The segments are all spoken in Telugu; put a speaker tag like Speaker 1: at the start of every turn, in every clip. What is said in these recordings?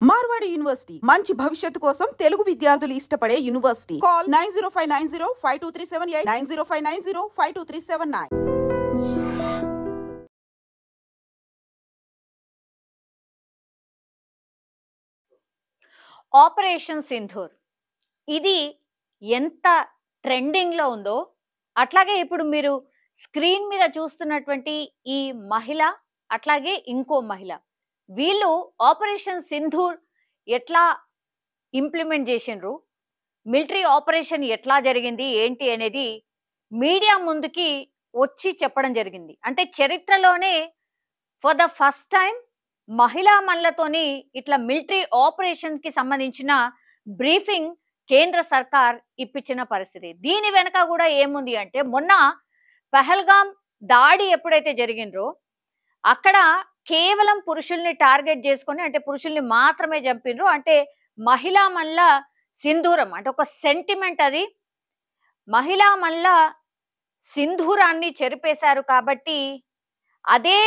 Speaker 1: మార్వాడి యూనివర్సిటీ మంచి భవిష్యత్తు కోసం తెలుగు విద్యార్థులు ఇష్టపడే యూనివర్సిటీ. కాల్ 9059052378 9059052379.
Speaker 2: ఆపరేషన్ సింధూర్ ఇది ఎంత ట్రెండింగ్ లో ఉందో అట్లాగే ఇప్పుడు మీరు స్క్రీన్ మీద చూస్తున్నటువంటి ఈ మహిళ అట్లాగే ఇంకో మహిళ వీళ్ళు ఆపరేషన్ సింధూర్ ఎట్లా ఇంప్లిమెంట్ చేసిండ్రు, మిలిటరీ ఆపరేషన్ ఎట్లా జరిగింది ఏంటి అనేది మీడియా ముందుకి వచ్చి చెప్పడం జరిగింది. అంటే చరిత్రలోనే ఫర్ ద ఫస్ట్ టైం మహిళా మహిళతోని ఇట్లా మిలిటరీ ఆపరేషన్ కి సంబంధించిన బ్రీఫింగ్ కేంద్ర సర్కార్ ఇప్పించిన పరిస్థితి. దీని వెనక కూడా ఏముంది అంటే మొన్న పహల్గామ్ దాడి ఎప్పుడైతే జరిగిందో అక్కడ కేవలం పురుషుల్ని టార్గెట్ చేసుకొని, అంటే పురుషుల్ని మాత్రమే చంపినరు. అంటే మహిళా మల్ల సింధూరం అంటే ఒక సెంటిమెంట్, అది మహిళా మల్ల సింధూరాన్ని చెరిపేశారు కాబట్టి అదే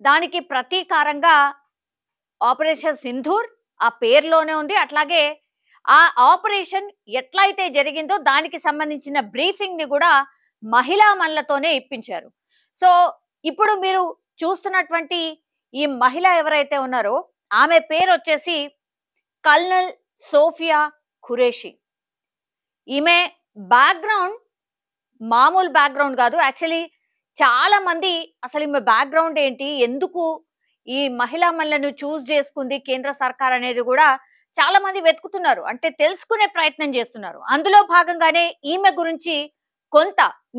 Speaker 2: దానికి ప్రతీకారంగా ఆపరేషన్ సింధూర్ ఆ పేరులోనే ఉంది. అట్లాగే ఆ ఆపరేషన్ ఎట్లయితే జరిగిందో దానికి సంబంధించిన బ్రీఫింగ్ ని కూడా మహిళా మల్లతోనే ఇప్పించారు. సో ఇప్పుడు మీరు చూస్తున్నటువంటి ఈ మహిళ ఎవరైతే ఉన్నారో ఆమె పేరు వచ్చేసి కల్నల్ సోఫియా ఖురేషి. ఈమె బ్యాక్గ్రౌండ్ మామూలు బ్యాక్గ్రౌండ్ కాదు. యాక్చువల్లీ చాలా మంది అసలు ఈమె బ్యాక్గ్రౌండ్ ఏంటి, ఎందుకు ఈ మహిళా మహిళను చూస్ చేసుకుంది కేంద్ర సర్కార్ అనేది కూడా చాలా మంది వెతుకుతున్నారు, అంటే తెలుసుకునే ప్రయత్నం చేస్తున్నారు. అందులో భాగంగానే ఈమె గురించి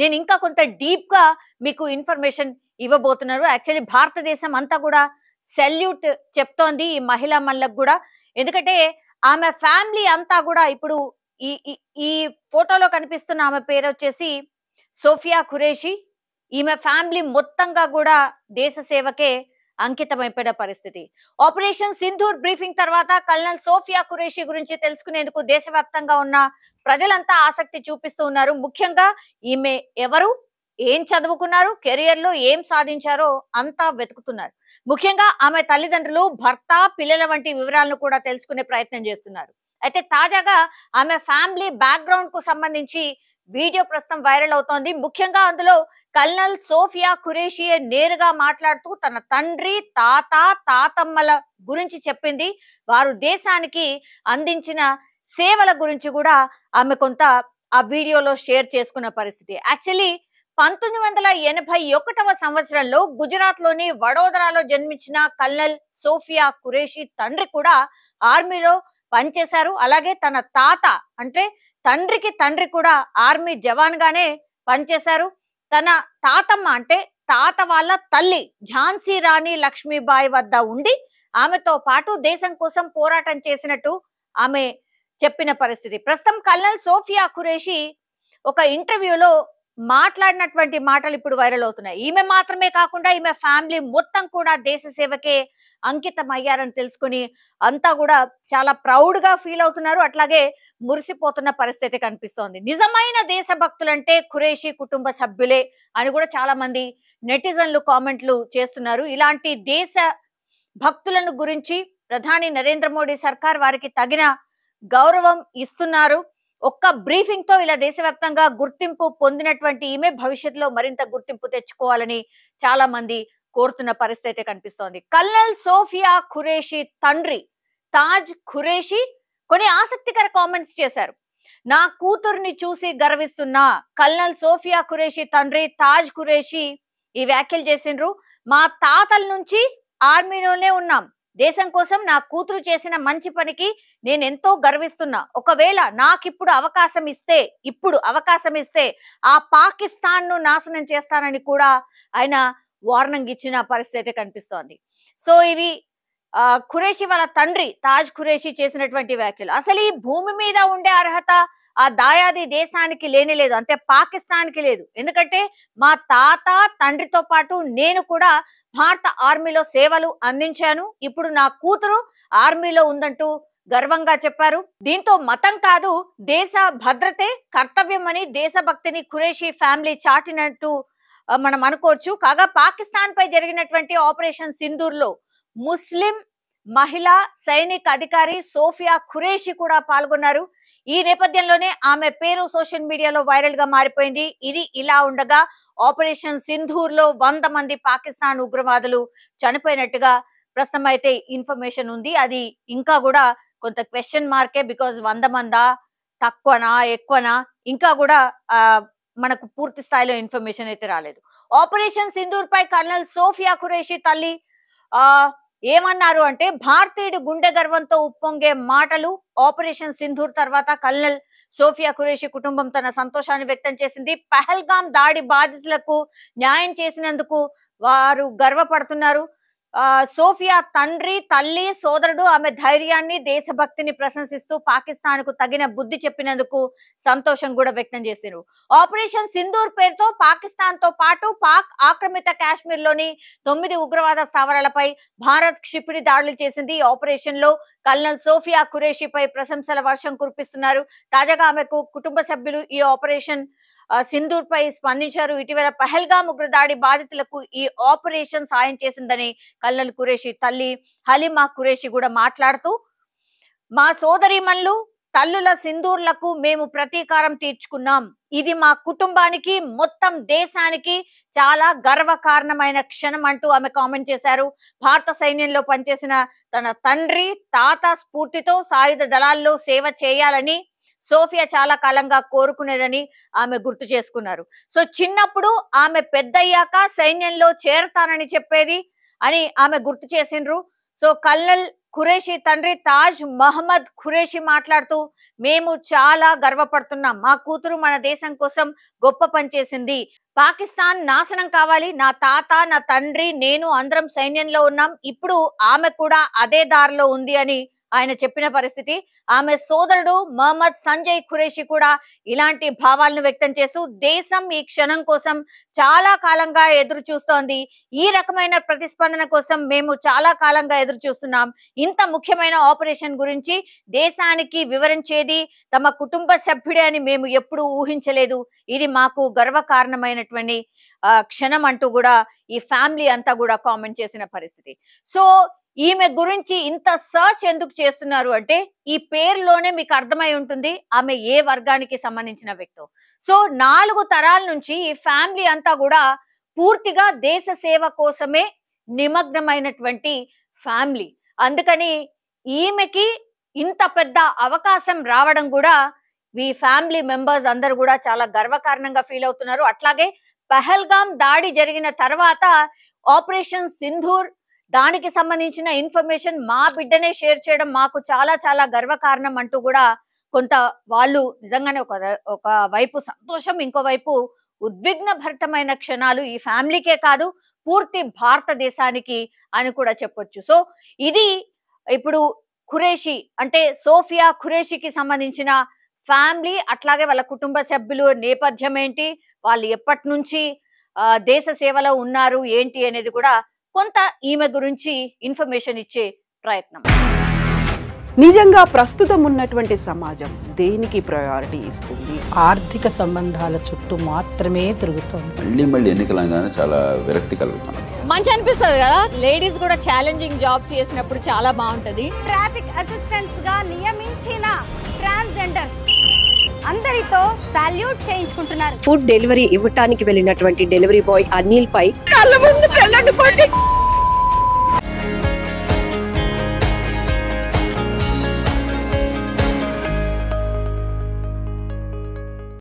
Speaker 2: నేను ఇంకా కొంత డీప్ గా మీకు ఇన్ఫర్మేషన్ ఇవ్వబోతున్నారు. యాక్చువల్లీ భారతదేశం అంతా కూడా సెల్యూట్ చెప్తోంది ఈ మహిళా మహిళకు కూడా. ఎందుకంటే ఆమె ఫ్యామిలీ అంతా కూడా ఇప్పుడు ఈ ఫోటోలో కనిపిస్తున్న ఆమె పేరు వచ్చేసి సోఫియా ఖురేషి. ఈమె ఫ్యామిలీ మొత్తంగా కూడా దేశ సేవకే అంకితమైపోయిన పరిస్థితి. ఆపరేషన్ సింధూర్ బ్రీఫింగ్ తర్వాత కల్నల్ సోఫియా ఖురేషి గురించి తెలుసుకునేందుకు దేశవ్యాప్తంగా ఉన్న ప్రజలంతా ఆసక్తి చూపిస్తూ ఉన్నారు. ముఖ్యంగా ఈమె ఎవరు, ఏం చదువుకున్నారు, కెరియర్ లో ఏం సాధించారో అంతా వెతుకుతున్నారు. ముఖ్యంగా ఆమె తల్లిదండ్రులు, భర్త, పిల్లల వంటి వివరాలను కూడా తెలుసుకునే ప్రయత్నం చేస్తున్నారు. అయితే తాజాగా ఆమె ఫ్యామిలీ బ్యాక్గ్రౌండ్ కు సంబంధించి వీడియో ప్రస్తుతం వైరల్ అవుతోంది. ముఖ్యంగా అందులో కల్నల్ సోఫియా ఖురేషి నేరుగా మాట్లాడుతూ తన తండ్రి, తాతమ్మల గురించి చెప్పింది. వారు దేశానికి అందించిన సేవల గురించి కూడా ఆమె కొంత ఆ వీడియోలో షేర్ చేసుకున్న పరిస్థితి. యాక్చువల్లీ 1981వ సంవత్సరంలో గుజరాత్ లోని వడోదరాలో జన్మించిన కల్నల్ సోఫియా ఖురేషి తండ్రి కూడా ఆర్మీలో పనిచేశారు. అలాగే తన తాత అంటే తండ్రి కూడా ఆర్మీ జవాన్ గానే పనిచేశారు. తన తాతమ్మ అంటే తాత వాళ్ళ తల్లి ఝాన్సీ రాణి లక్ష్మీబాయి వద్ద ఉండి ఆమెతో పాటు దేశం కోసం పోరాటం చేసినట్టు ఆమె చెప్పిన పరిస్థితి. ప్రస్తుతం కల్నల్ సోఫియా ఖురేషి ఒక ఇంటర్వ్యూలో మాట్లాడినటువంటి మాటలు ఇప్పుడు వైరల్ అవుతున్నాయి. ఈమె మాత్రమే కాకుండా ఈమె ఫ్యామిలీ మొత్తం కూడా దేశ సేవకే అంకితం అయ్యారని తెలుసుకుని అంతా కూడా చాలా ప్రౌడ్ గా ఫీల్ అవుతున్నారు. అట్లాగే మురిసిపోతున్న పరిస్థితి కనిపిస్తోంది. నిజమైన దేశభక్తులంటే ఖురేషి కుటుంబ సభ్యులే అని కూడా చాలా మంది నెటిజన్లు కామెంట్లు చేస్తున్నారు. ఇలాంటి దేశ భక్తులను గురించి ప్రధాని నరేంద్ర మోడీ సర్కార్ వారికి తగిన గౌరవం ఇస్తున్నారు. ఒక్క బ్రీఫింగ్ తో ఇలా దేశవ్యాప్తంగా గుర్తింపు పొందినటువంటి ఈమె భవిష్యత్తులో మరింత గుర్తింపు తెచ్చుకోవాలని చాలా మంది కోరుతున్న పరిస్థితి కనిపిస్తోంది. కల్నల్ సోఫియా ఖురేషి తండ్రి తాజ్ ఖురేషి కొన్ని ఆసక్తికర కామెంట్స్ చేశారు. నా కూతుర్ని చూసి గర్విస్తున్నా. కల్నల్ సోఫియా ఖురేషి తండ్రి తాజ్ ఖురేషి ఈ వ్యాఖ్యలు చేసిండ్రు. మా తాతల నుంచి ఆర్మీలోనే ఉన్నాం. దేశం కోసం నా కూతురు చేసిన మంచి పనికి నేను ఎంతో గర్విస్తున్నా. ఒకవేళ నాకిప్పుడు అవకాశం ఇస్తే ఆ పాకిస్తాన్ ను నాశనం చేస్తానని కూడా ఆయన వార్నింగ్ ఇచ్చిన పరిస్థితి కనిపిస్తోంది. సో ఇవి ఖురేషి వాళ్ళ తండ్రి తాజ్ ఖురేషి చేసినటువంటి వ్యాఖ్యలు. అసలు ఈ భూమి మీద ఉండే అర్హత ఆ దాయాది దేశానికి లేనేలేదు, అంటే పాకిస్తాన్ కి లేదు. ఎందుకంటే మా తాత తండ్రితో పాటు నేను కూడా భారత ఆర్మీలో సేవలు అందించాను. ఇప్పుడు నా కూతురు ఆర్మీలో ఉందంటూ గర్వంగా చెప్పారు. దీంతో మతం కాదు దేశ భద్రతే కర్తవ్యం అని దేశభక్తిని ఖురేషి ఫ్యామిలీ చాటినట్టు మనం అనుకోవచ్చు. కాగా పాకిస్తాన్ పై జరిగినటువంటి ఆపరేషన్ సింధూర్ లో ముస్లిం మహిళా సైనిక అధికారి సోఫియా ఖురేషి కూడా పాల్గొన్నారు. ఈ నేపథ్యంలోనే ఆమె పేరు సోషల్ మీడియాలో వైరల్ గా మారిపోయింది. ఇది ఇలా ఉండగా ఆపరేషన్ సింధూర్ లో 100 మంది పాకిస్తాన్ ఉగ్రవాదులు చనిపోయినట్టుగా ప్రస్తుతం అయితే ఇన్ఫర్మేషన్ ఉంది. అది ఇంకా కూడా కొంత క్వశ్చన్ మార్కే. బికాజ్ 100 మందా, తక్కువనా, ఎక్కువనా, ఇంకా కూడా మనకు పూర్తి స్థాయిలో ఇన్ఫర్మేషన్ అయితే రాలేదు. ఆపరేషన్ సింధూర్ పై కర్నల్ సోఫియా ఖురేషి తల్లి ఏమన్నారు అంటే, భారతీయుడు గుండె గర్వంతో ఉప్పొంగే మాటలు. ఆపరేషన్ సింధూర్ తర్వాత కర్నల్ సోఫియా ఖురేషి కుటుంబం తన సంతోషాన్ని వ్యక్తం చేసింది. పహల్గాం దాడి బాధితులకు న్యాయం చేసినందుకు వారు గర్వపడుతున్నారు. సోఫియా తండ్రి, తల్లి, సోదరుడు ఆమె ధైర్యాన్ని, దేశభక్తిని ప్రశంసిస్తూ పాకిస్తాన్ కు తగిన బుద్ధి చెప్పినందుకు సంతోషం కూడా వ్యక్తం చేశారు. ఆపరేషన్ సింధూర్ పేరుతో పాకిస్తాన్ తో పాటు పాక్ ఆక్రమిత కాశ్మీర్ లోని 9 ఉగ్రవాద స్థావరాలపై భారత్ క్షిపణి దాడులు చేసింది. ఈ ఆపరేషన్ లో కల్నల్ సోఫియా ఖురేషిపై ప్రశంసల వర్షం కురిపిస్తున్నారు. తాజాగా ఆమెకు కుటుంబ సభ్యులు ఈ ఆపరేషన్ సింధూర్ పై స్పందించారు. ఇటీవల పహల్గాం ఉగ్రదాడి బాధితులకు ఈ ఆపరేషన్ సాయం చేసిందని కల్నల్ ఖురేషి తల్లి హలీమా ఖురేషి కూడా మాట్లాడుతూ, మా సోదరీమణులు తల్లుల సింధూర్లకు మేము ప్రతీకారం తీర్చుకున్నాం. ఇది మా కుటుంబానికి, మొత్తం దేశానికి చాలా గర్వకారణమైన క్షణం అంటూ ఆమె కామెంట్ చేశారు. భారత సైన్యంలో పనిచేసిన తన తండ్రి, తాత స్ఫూర్తితో సాయుధ దళాల్లో సేవ చేయాలని సోఫియా చాలా కాలంగా కోరుకునేదని ఆమె గుర్తు చేసుకున్నారు. సో చిన్నప్పుడు ఆమె పెద్దయ్యాక సైన్యంలో చేరతానని చెప్పేది అని ఆమె గుర్తు చేసిండ్రు. సో కల్నల్ ఖురేషి తండ్రి తాజ్ మహమ్మద్ ఖురేషి మాట్లాడుతూ, మేము చాలా గర్వపడుతున్నాం. మా కూతురు మన దేశం కోసం గొప్ప పని చేసింది. పాకిస్తాన్ నాశనం కావాలి. నా తాత, నా తండ్రి, నేను అందరం సైన్యంలో ఉన్నాం. ఇప్పుడు ఆమె కూడా అదే దారిలో ఉంది అని ఆయన చెప్పిన పరిస్థితి. ఆమె సోదరుడు మహమ్మద్ సంజయ్ ఖురేషి కూడా ఇలాంటి భావాలను వ్యక్తం చేస్తూ, దేశం ఈ క్షణం కోసం చాలా కాలంగా ఎదురు చూస్తోంది. ఈ రకమైన ప్రతిస్పందన కోసం మేము చాలా కాలంగా ఎదురు చూస్తున్నాం. ఇంత ముఖ్యమైన ఆపరేషన్ గురించి దేశానికి వివరించేది తమ కుటుంబ సభ్యుడే అని మేము ఎప్పుడూ ఊహించలేదు. ఇది మాకు గర్వకారణమైనటువంటి క్షణం అంటూ కూడా ఈ ఫ్యామిలీ అంతా కూడా కామెంట్ చేసిన పరిస్థితి. సో ఈమె గురించి ఇంత సర్చ్ ఎందుకు చేస్తున్నారు అంటే, ఈ పేరులోనే మీకు అర్థమై ఉంటుంది ఆమె ఏ వర్గానికి సంబంధించిన వ్యక్తో. సో 4 తరాల నుంచి ఈ ఫ్యామిలీ అంతా కూడా పూర్తిగా దేశ సేవ కోసమే నిమగ్నమైనటువంటి ఫ్యామిలీ. అందుకని ఈమెకి ఇంత పెద్ద అవకాశం రావడం కూడా ఈ ఫ్యామిలీ మెంబర్స్ అందరూ కూడా చాలా గర్వకారణంగా ఫీల్ అవుతున్నారు. అట్లాగే పహల్గాం దాడి జరిగిన తర్వాత ఆపరేషన్ సింధూర్ దానికి సంబంధించిన ఇన్ఫర్మేషన్ మా బిడ్డనే షేర్ చేయడం మాకు చాలా చాలా గర్వకారణం అంటూ కూడా కొంత వాళ్ళు నిజంగానే ఒక వైపు సంతోషం, ఇంకో వైపు ఉద్విగ్న భరితమైన క్షణాలు ఈ ఫ్యామిలీకే కాదు పూర్తి భారతదేశానికి అని కూడా చెప్పొచ్చు. సో ఇది ఇప్పుడు ఖురేషి అంటే సోఫియా ఖురేషికి సంబంధించిన ఫ్యామిలీ, అట్లాగే వాళ్ళ కుటుంబ సభ్యులు నేపథ్యం ఏంటి, వాళ్ళు ఎప్పటి నుంచి దేశ సేవలో ఉన్నారు ఏంటి అనేది కూడా కొంత ఈమె గురించి ఇన్ఫర్మేషన్ ఇచ్చే ప్రయత్నం.
Speaker 1: నిజంగా ప్రస్తుతం ఉన్నటువంటి సమాజం దేనికి ప్రయారిటీ ఇస్తుంది?
Speaker 3: ఆర్థిక సంబంధాల చుట్టూ మాత్రమే తిరుగుతుంది.
Speaker 4: మళ్ళీ ఎన్నికలంగానే చాలా విరక్తి కలుగుతుంది.
Speaker 2: మంచి అనిపిస్తుంది కదా, లేడీస్ కూడా ఛాలెంజింగ్ జాబ్స్ చేసినప్పుడు చాలా బాగుంటది.
Speaker 5: ట్రాఫిక్ అసిస్టెంట్స్ గా నియమించిన ట్రాన్స్జెండర్స్ అందరితో సాల్యూట్ చేయించుకుంటున్నారు.
Speaker 6: ఫుడ్ డెలివరీ ఇవ్వటానికి వెళ్ళినటువంటి డెలివరీ బాయ్ అనిల్ పై కళ్ళ ముందు